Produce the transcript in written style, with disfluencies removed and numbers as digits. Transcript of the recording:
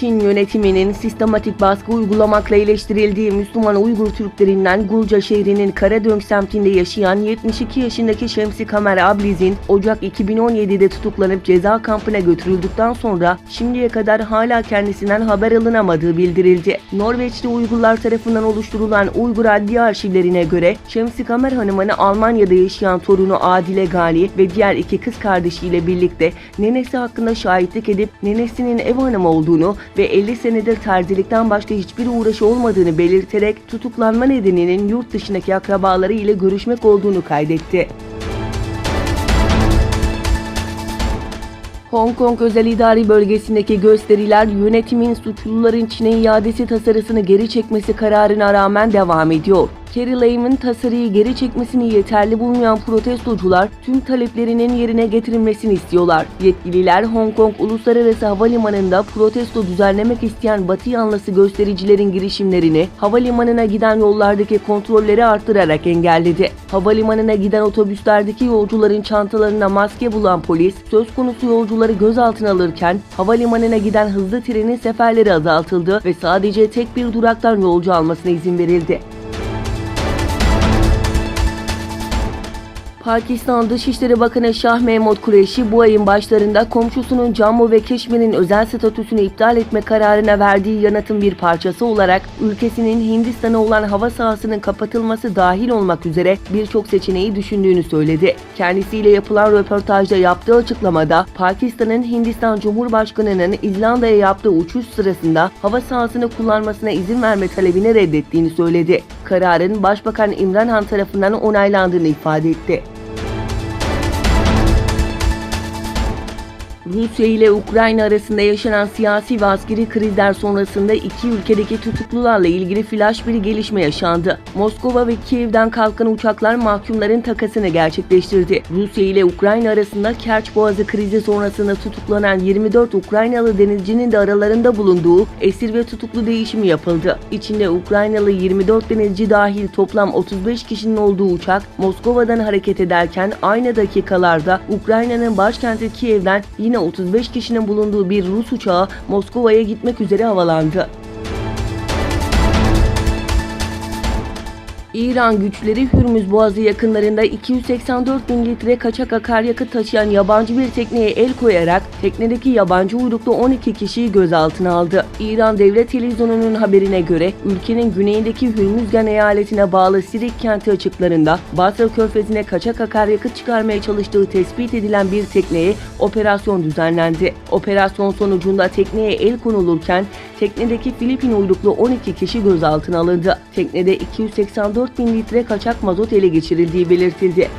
Çin yönetiminin sistematik baskı uygulamakla eleştirildiği Müslüman Uygur Türklerinden Gulca şehrinin Karadönk semtinde yaşayan 72 yaşındaki Şemsi Kamer Abliz'in Ocak 2017'de tutuklanıp ceza kampına götürüldükten sonra şimdiye kadar hala kendisinden haber alınamadığı bildirildi. Norveçli Uygurlar tarafından oluşturulan Uygur Adliye Arşivlerine göre Şemsi Kamer Hanım'ın Almanya'da yaşayan torunu Adile Gali ve diğer iki kız kardeşiyle birlikte nenesi hakkında şahitlik edip nenesinin ev hanımı olduğunu ve 50 senedir terzilikten başka hiçbir uğraşı olmadığını belirterek tutuklanma nedeninin yurt dışındaki akrabaları ile görüşmek olduğunu kaydetti. Hong Kong Özel İdari Bölgesi'ndeki gösteriler yönetimin suçluların Çin'e iadesi tasarısını geri çekmesi kararına rağmen devam ediyor. Carrie Lam'ın tasarıyı geri çekmesini yeterli bulmayan protestocular tüm taleplerinin yerine getirilmesini istiyorlar. Yetkililer Hong Kong Uluslararası Havalimanı'nda protesto düzenlemek isteyen Batı yanlısı göstericilerin girişimlerini havalimanına giden yollardaki kontrolleri arttırarak engelledi. Havalimanına giden otobüslerdeki yolcuların çantalarına maske bulan polis söz konusu yolcuları gözaltına alırken havalimanına giden hızlı trenin seferleri azaltıldı ve sadece tek bir duraktan yolcu almasına izin verildi. Pakistan Dışişleri Bakanı Şah Mehmud Kureşi bu ayın başlarında komşusunun Cammu ve Keşmir'in özel statüsünü iptal etme kararına verdiği yanıtın bir parçası olarak ülkesinin Hindistan'a olan hava sahasının kapatılması dahil olmak üzere birçok seçeneği düşündüğünü söyledi. Kendisiyle yapılan röportajda yaptığı açıklamada Pakistan'ın Hindistan Cumhurbaşkanı'nın İzlanda'ya yaptığı uçuş sırasında hava sahasını kullanmasına izin verme talebini reddettiğini söyledi. Kararın Başbakan İmran Han tarafından onaylandığını ifade etti. Rusya ile Ukrayna arasında yaşanan siyasi ve askeri krizler sonrasında iki ülkedeki tutuklularla ilgili flash bir gelişme yaşandı. Moskova ve Kiev'den kalkan uçaklar mahkumların takasını gerçekleştirdi. Rusya ile Ukrayna arasında Kerç Boğazı krizi sonrasında tutuklanan 24 Ukraynalı denizcinin de aralarında bulunduğu esir ve tutuklu değişimi yapıldı. İçinde Ukraynalı 24 denizci dahil toplam 35 kişinin olduğu uçak Moskova'dan hareket ederken aynı dakikalarda Ukrayna'nın başkenti Kiev'den yine 35 kişinin bulunduğu bir Rus uçağı Moskova'ya gitmek üzere havalandı. İran güçleri Hürmüz Boğazı yakınlarında 284 bin litre kaçak akaryakıt taşıyan yabancı bir tekneye el koyarak teknedeki yabancı uyruklu 12 kişiyi gözaltına aldı. İran Devlet Televizyonu'nun haberine göre ülkenin güneyindeki Hürmüzgan eyaletine bağlı Sirik kenti açıklarında Basra Körfezi'ne kaçak akaryakıt çıkarmaya çalıştığı tespit edilen bir tekneye operasyon düzenlendi. Operasyon sonucunda tekneye el konulurken teknedeki Filipin uyruklu 12 kişi gözaltına alındı. Teknede 284 bin litre kaçak mazot ele geçirildiği belirtildi.